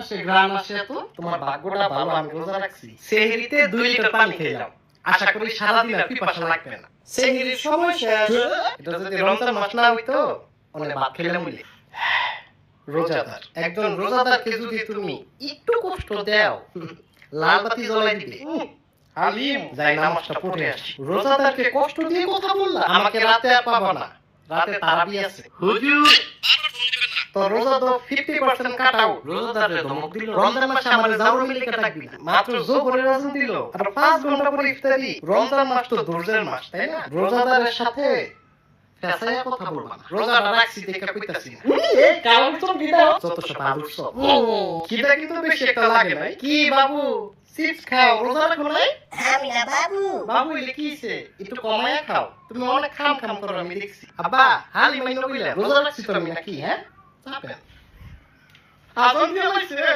সে গ্রাম আসে তো তোমার ভাগ্যটা ভালো, আমি রোজা রাখছি। সেহরিতে 2 লিটার পানি খেলাম, আশা করি সারাদিন আর পিপাসা লাগবে না। সেহরির সময় শেষ। এটা যদি রমজান মাস না হইতো অনেক ভাত খেলাম বলে। রোজাদার, একজন রোজাদারকে যদি তুমি একটু কষ্ট দাও, লাল বাতি জ্বলাই দিবে। হালিম, যাই নামাজটা পড়ে আসি। রোজাদারকে কষ্ট দিয়ে কথা বললা, আমাকে রাতে আর পাবা না, রাতে তারাবি আছে। হুজুর, তো রোজা তো 50% কাটাও। রোজাদারে ধমক দিল, রমজান মাসে আমারে জাউর মিলিকা ডাকবি না। মাত্র জোহরের আযান দিল আর 5 ঘন্টা পরে ইফতারি। রমজান মাস তো ধৈর্যের মাস, তাই না? রোজাদারের সাথে ফেসায়া কথা বলবা না। রোজাটা রাখছি দেখে কইতাছি না। এই কারণ তো বিদাও যত সব আলুর সব। খিদা কিন্তু বেশি একটা লাগে নাই। কি বাবু, চিপস খাও, রোজা রাখো নাই? আমি না বাবু। বাবু এলে কি হইছে? একটু কমায়া খাও। তুমি অনেক খাম করো, আমি দেখছি। আব্বা, হালি মাইনো কইলা রোজা রাখছি তো আমি নাকি, হ্যাঁ? চাপেন। আজান দিয়ে লাইছে।